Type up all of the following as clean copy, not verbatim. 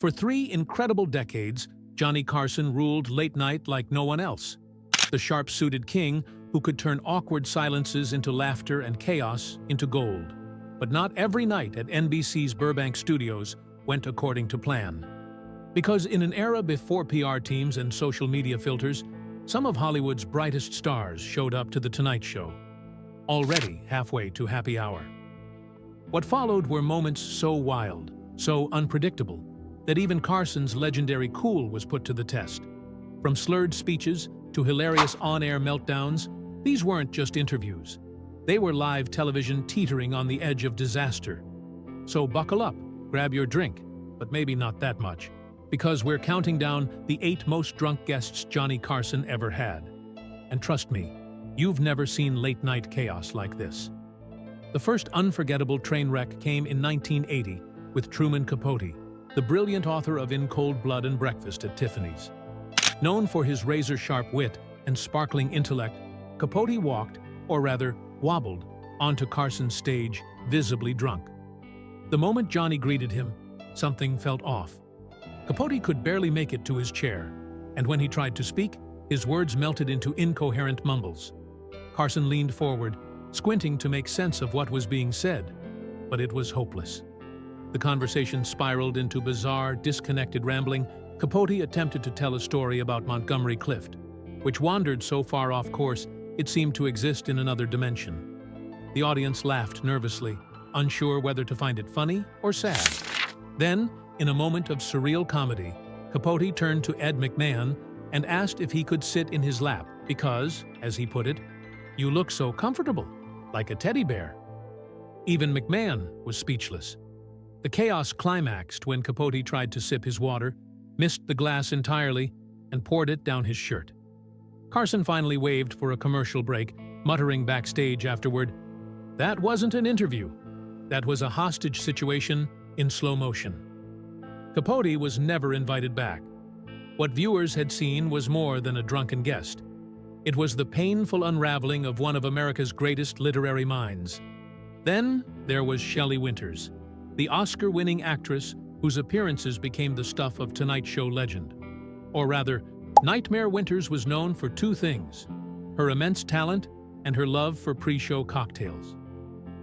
For 3 incredible decades, Johnny Carson ruled late night like no one else. The sharp-suited king who could turn awkward silences into laughter and chaos into gold. But not every night at NBC's Burbank studios went according to plan. Because in an era before PR teams and social media filters, some of Hollywood's brightest stars showed up to The Tonight Show, already halfway to happy hour. What followed were moments so wild, so unpredictable, that even Carson's legendary cool was put to the test. From slurred speeches to hilarious on-air meltdowns, these weren't just interviews. They were live television teetering on the edge of disaster. So buckle up, grab your drink, but maybe not that much, because we're counting down the 8 most drunk guests Johnny Carson ever had. And trust me, you've never seen late-night chaos like this. The first unforgettable train wreck came in 1980 with Truman Capote, the brilliant author of In Cold Blood and Breakfast at Tiffany's. Known for his razor-sharp wit and sparkling intellect, Capote walked, or rather wobbled, onto Carson's stage, visibly drunk. The moment Johnny greeted him, something felt off. Capote could barely make it to his chair, and when he tried to speak, his words melted into incoherent mumbles. Carson leaned forward, squinting to make sense of what was being said, but it was hopeless. The conversation spiraled into bizarre, disconnected rambling. Capote attempted to tell a story about Montgomery Clift, which wandered so far off course it seemed to exist in another dimension. The audience laughed nervously, unsure whether to find it funny or sad. Then, in a moment of surreal comedy, Capote turned to Ed McMahon and asked if he could sit in his lap because, as he put it, "You look so comfortable, like a teddy bear." Even McMahon was speechless. The chaos climaxed when Capote tried to sip his water, missed the glass entirely, and poured it down his shirt. Carson finally waved for a commercial break, muttering backstage afterward, "That wasn't an interview. That was a hostage situation in slow motion." Capote was never invited back. What viewers had seen was more than a drunken guest. It was the painful unraveling of one of America's greatest literary minds. Then there was Shelley Winters, the Oscar-winning actress whose appearances became the stuff of Tonight Show legend. Or rather, Nightmare Winters was known for 2 things: her immense talent and her love for pre-show cocktails.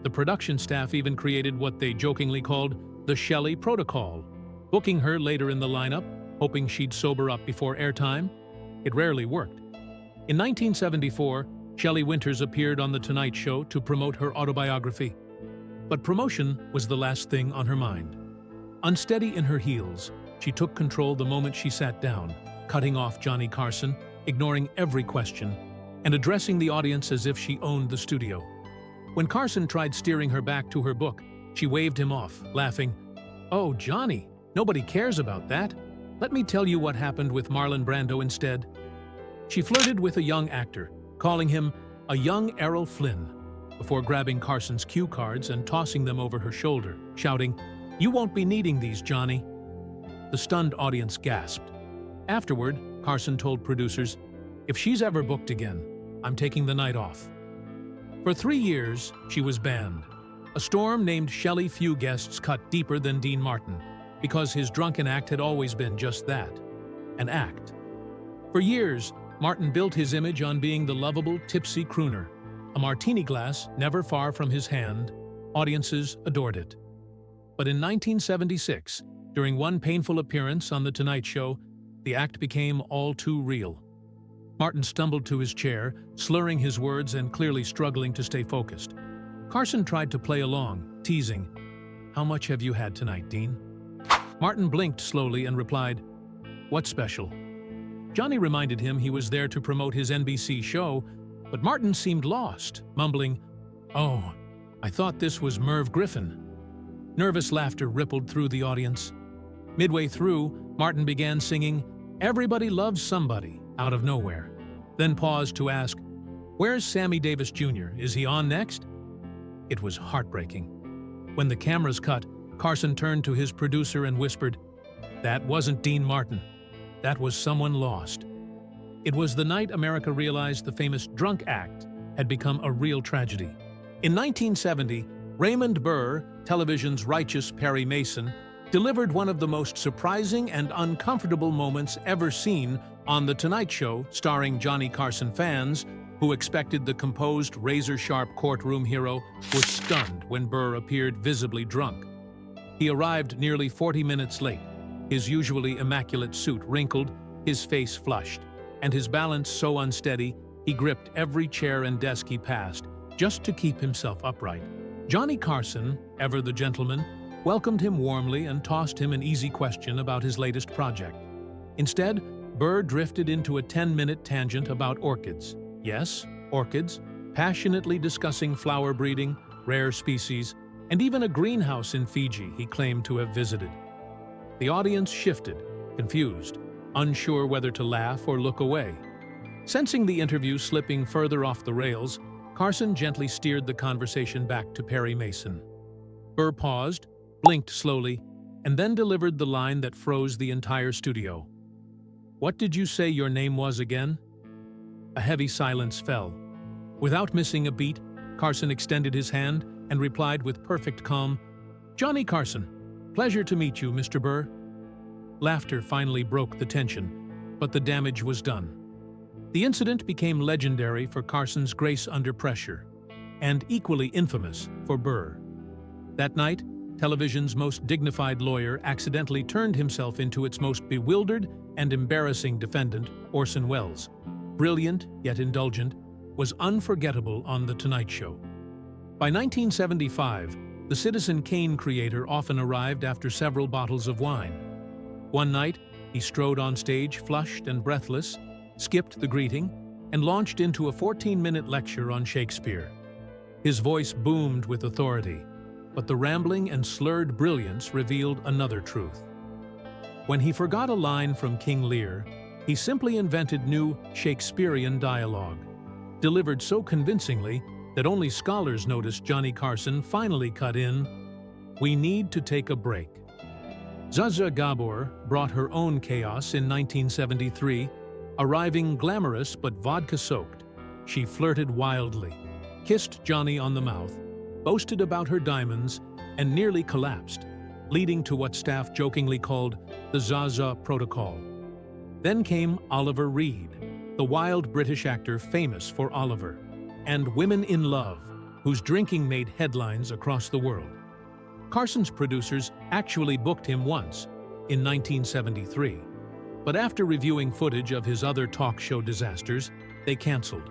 The production staff even created what they jokingly called the Shelley Protocol, booking her later in the lineup, hoping she'd sober up before airtime. It rarely worked. In 1974, Shelley Winters appeared on The Tonight Show to promote her autobiography. But promotion was the last thing on her mind. Unsteady in her heels, she took control the moment she sat down, cutting off Johnny Carson, ignoring every question, and addressing the audience as if she owned the studio. When Carson tried steering her back to her book, she waved him off, laughing, "Oh, Johnny, nobody cares about that. Let me tell you what happened with Marlon Brando instead." She flirted with a young actor, calling him a young Errol Flynn, before grabbing Carson's cue cards and tossing them over her shoulder, shouting, "You won't be needing these, Johnny." The stunned audience gasped. Afterward, Carson told producers, "If she's ever booked again, I'm taking the night off." For 3 years, she was banned. A storm named Shelley few guests cut deeper than Dean Martin, because his drunken act had always been just that, an act. For years, Martin built his image on being the lovable, tipsy crooner. A martini glass never far from his hand, audiences adored it. But in 1976, during one painful appearance on The Tonight Show, the act became all too real. Martin stumbled to his chair, slurring his words and clearly struggling to stay focused. Carson tried to play along, teasing, "How much have you had tonight, Dean?" Martin blinked slowly and replied, "What's special?" Johnny reminded him he was there to promote his NBC show, but Martin seemed lost, mumbling, "Oh, I thought this was Merv Griffin." Nervous laughter rippled through the audience. Midway through, Martin began singing "Everybody Loves Somebody" out of nowhere, then paused to ask, "Where's Sammy Davis Jr.? Is he on next?" It was heartbreaking. When the cameras cut, Carson turned to his producer and whispered, "That wasn't Dean Martin. That was someone lost." It was the night America realized the famous drunk act had become a real tragedy. In 1970, Raymond Burr, television's righteous Perry Mason, delivered one of the most surprising and uncomfortable moments ever seen on The Tonight Show, starring Johnny Carson. Fans who expected the composed, razor-sharp courtroom hero were stunned when Burr appeared visibly drunk. He arrived nearly 40 minutes late, his usually immaculate suit wrinkled, his face flushed, and his balance so unsteady he gripped every chair and desk he passed just to keep himself upright. Johnny Carson, ever the gentleman, welcomed him warmly and tossed him an easy question about his latest project. Instead, Burr drifted into a 10-minute tangent about orchids. Yes, orchids, passionately discussing flower breeding, rare species, and even a greenhouse in Fiji he claimed to have visited. The audience shifted, confused, unsure whether to laugh or look away. Sensing the interview slipping further off the rails, Carson gently steered the conversation back to Perry Mason. Burr paused, blinked slowly, and then delivered the line that froze the entire studio. "What did you say your name was again?" A heavy silence fell. Without missing a beat, Carson extended his hand and replied with perfect calm, "Johnny Carson. Pleasure to meet you, Mr. Burr." Laughter finally broke the tension, but the damage was done. The incident became legendary for Carson's grace under pressure, and equally infamous for Burr. That night, television's most dignified lawyer accidentally turned himself into its most bewildered and embarrassing defendant, Orson Welles. Brilliant, yet indulgent, was unforgettable on The Tonight Show. By 1975, the Citizen Kane creator often arrived after several bottles of wine. One night, he strode on stage flushed and breathless, skipped the greeting, and launched into a 14-minute lecture on Shakespeare. His voice boomed with authority, but the rambling and slurred brilliance revealed another truth. When he forgot a line from King Lear, he simply invented new Shakespearean dialogue, delivered so convincingly that only scholars noticed. Johnny Carson finally cut in, "We need to take a break." Zsa Gabor brought her own chaos in 1973, arriving glamorous but vodka-soaked. She flirted wildly, kissed Johnny on the mouth, boasted about her diamonds, and nearly collapsed, leading to what staff jokingly called the Zsa Protocol. Then came Oliver Reed, the wild British actor famous for Oliver, and Women in Love, whose drinking made headlines across the world. Carson's producers actually booked him once, in 1973, but after reviewing footage of his other talk show disasters, they canceled.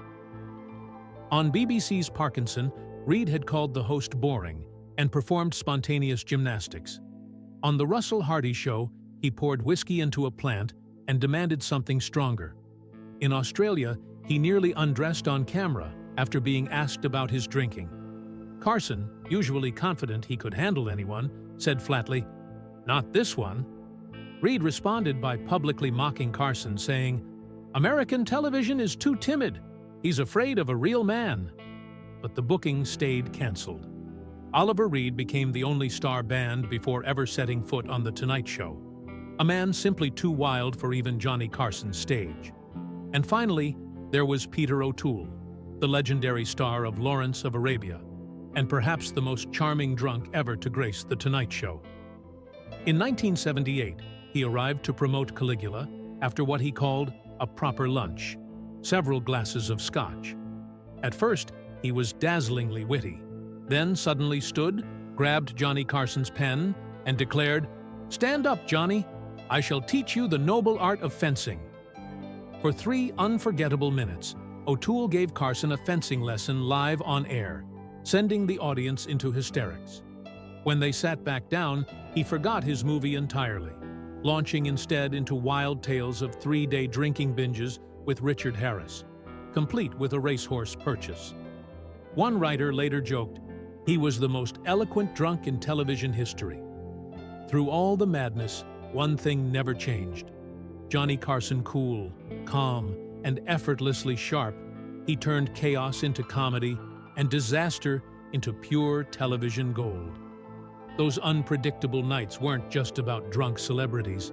On BBC's Parkinson, Reed had called the host boring and performed spontaneous gymnastics. On The Russell Hardy Show, he poured whiskey into a plant and demanded something stronger. In Australia, he nearly undressed on camera after being asked about his drinking. Carson, usually confident he could handle anyone, said flatly, "Not this one." Reed responded by publicly mocking Carson, saying, "American television is too timid. He's afraid of a real man." But the booking stayed canceled. Oliver Reed became the only star banned before ever setting foot on The Tonight Show, a man simply too wild for even Johnny Carson's stage. And finally, there was Peter O'Toole, the legendary star of Lawrence of Arabia, and perhaps the most charming drunk ever to grace The Tonight Show. In 1978, he arrived to promote Caligula after what he called a proper lunch, several glasses of scotch. At first, he was dazzlingly witty, then suddenly stood, grabbed Johnny Carson's pen, and declared, "Stand up, Johnny. I shall teach you the noble art of fencing." For 3 unforgettable minutes, O'Toole gave Carson a fencing lesson live on air, sending the audience into hysterics. When they sat back down, he forgot his movie entirely, launching instead into wild tales of 3-day drinking binges with Richard Harris, complete with a racehorse purchase. One writer later joked, "He was the most eloquent drunk in television history." Through all the madness, one thing never changed. Johnny Carson cool, calm, and effortlessly sharp, he turned chaos into comedy and disaster into pure television gold. Those unpredictable nights weren't just about drunk celebrities.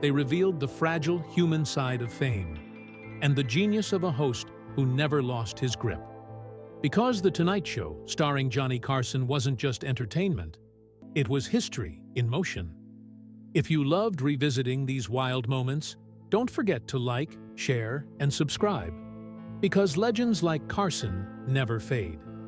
They revealed the fragile human side of fame and the genius of a host who never lost his grip. Because The Tonight Show, starring Johnny Carson, wasn't just entertainment, it was history in motion. If you loved revisiting these wild moments, don't forget to like, share, and subscribe, because legends like Carson never fade.